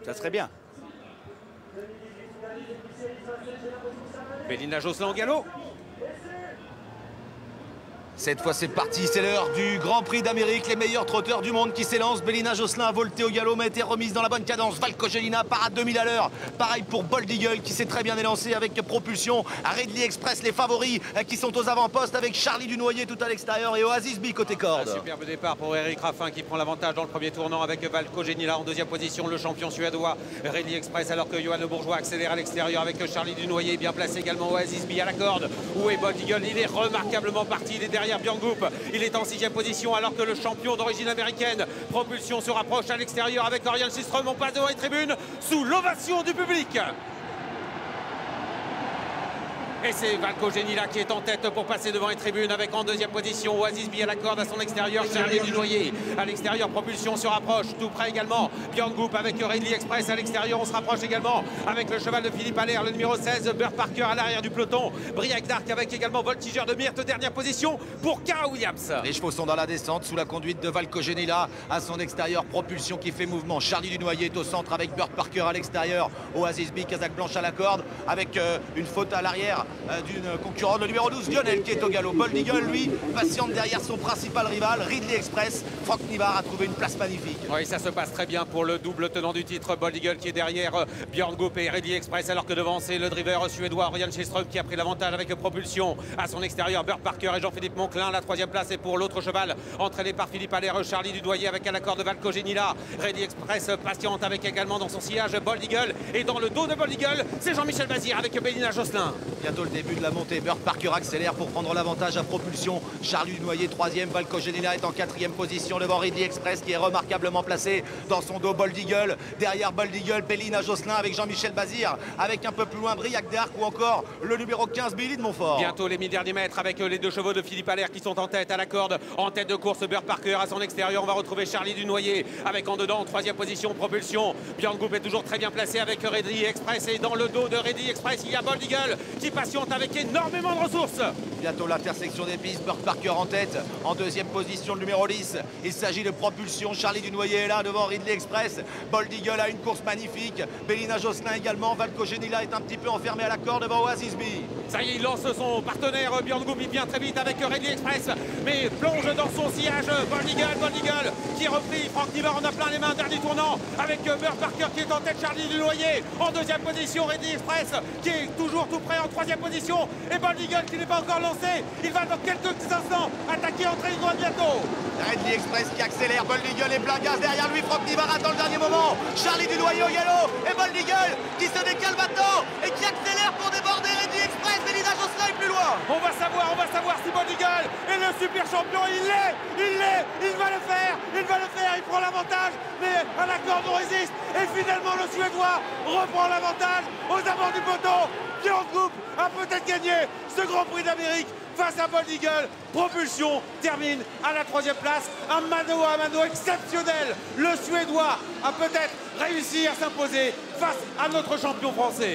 Ça serait bien. Bélina Josselin au galop. Cette fois c'est parti, c'est l'heure du Grand Prix d'Amérique, les meilleurs trotteurs du monde qui s'élancent. Bélina Josselin a volté au galop, mais a été remise dans la bonne cadence. Valkojenina part à 2000 à l'heure. Pareil pour Bold Eagle qui s'est très bien élancé avec propulsion. Ridley Express, les favoris qui sont aux avant-postes avec Charlie Dunoyer tout à l'extérieur et Oasis B côté corde. Un superbe départ pour Eric Raffin qui prend l'avantage dans le premier tournant avec Valkojenina en deuxième position, le champion suédois Ridley Express, alors que Johan Le Bourgeois accélère à l'extérieur avec Charlie Dunoyer, bien placé également Oasis B à la corde. Où est Bold Eagle? Il est remarquablement parti, il est derrière Björn Goop. Il est en sixième position alors que le champion d'origine américaine Propulsion se rapproche à l'extérieur avec Orion Systrom. On passe devant les tribunes sous l'ovation du public. Et c'est Valkojenina qui est en tête pour passer devant les tribunes avec en deuxième position Oasis B à la corde à son extérieur, Charlie Dunoyer. À l'extérieur, Propulsion se rapproche, tout près également Björn Goop avec Ridley Express à l'extérieur. On se rapproche également avec le cheval de Philippe Allaire, le numéro 16, Burt Parker à l'arrière du peloton. Briac d'Arc avec également Voltigeur de Myrte, dernière position pour Cara Williams. Les chevaux sont dans la descente sous la conduite de Valkojenina. À son extérieur, Propulsion qui fait mouvement. Charlie Dunoyer est au centre avec Burt Parker à l'extérieur. Oasis B, Casaque Blanche à la corde avec une faute à l'arrière d'une concurrente, le numéro 12, Lionel qui est au galop. Bold Eagle, lui, patiente derrière son principal rival, Ridley Express. Franck Nivard a trouvé une place magnifique. Oui, ça se passe très bien pour le double tenant du titre, Bold Eagle qui est derrière Björn Goop et Ridley Express, alors que devant c'est le driver suédois Orion Systrom qui a pris l'avantage avec Propulsion. À son extérieur, Burt Parker et Jean-Philippe Monclin. La troisième place est pour l'autre cheval entraîné par Philippe Allaire, Charlie Dunoyer avec à l'accord de Valkojenina. Ridley Express patiente avec également dans son sillage Bold Eagle, et dans le dos de Bold Eagle c'est Jean-Michel Bazir avec Bélina Josselin. Bientôt le début de la montée. Burt Parker accélère pour prendre l'avantage à Propulsion. Charlie Dunoyer troisième, Valkojenina est en quatrième position devant Ridley Express qui est remarquablement placé dans son dos. Bold Eagle, derrière Bold Eagle, Bélina Josselin avec Jean-Michel Bazir, avec un peu plus loin Briac d'Arc ou encore le numéro 15 Billy de Montfort. Bientôt les 1000 derniers mètres avec les deux chevaux de Philippe Allaire qui sont en tête à la corde. En tête de course Burt Parker, à son extérieur on va retrouver Charlie Dunoyer avec en dedans troisième position Propulsion. Björn Goop est toujours très bien placé avec Ridley Express, et dans le dos de Ridley Express il y a Bold Eagle qui patiente avec énormément de ressources. Bientôt l'intersection des pistes, Burt Parker en tête, en deuxième position le numéro 10. Il s'agit de Propulsion, Charlie Dunoyer est là devant Ridley Express. Bold Eagle a une course magnifique, Bélina Josselin également. Valkojenina est un petit peu enfermé à la corde devant Oasis B. Ça y est, il lance son partenaire Björn Goop, il vient très vite avec Ridley Express, mais plonge dans son sillage Bold Eagle qui est repris. Franck Nivard en a plein les mains, dernier tournant avec Burt Parker qui est en tête, Charlie Dunoyer en deuxième position, Ridley Express qui est toujours tout près en troisième position, et Bold Eagle qui n'est pas encore lancé. Il va dans quelques instants attaquer entrée de droite bientôt. Ridley Express qui accélère, Bold Eagle est plein gaz derrière lui. Franck Nivard attend le dernier moment. Charlie Dunoyer au galop et Bold Eagle qui se décale maintenant et qui accélère pour déborder Ridley Express. Bélina Josselin est plus loin. On va savoir si Bold Eagle est le super champion. Il va le faire, il prend l'avantage, mais à la corde on résiste, et finalement le Suédois reprend l'avantage aux abords du poteau. Björn Goop a peut-être gagné ce Grand Prix d'Amérique face à Bold Eagle. Propulsion termine à la troisième place. Un mano à mano exceptionnel. Le Suédois a peut-être réussi à s'imposer face à notre champion français.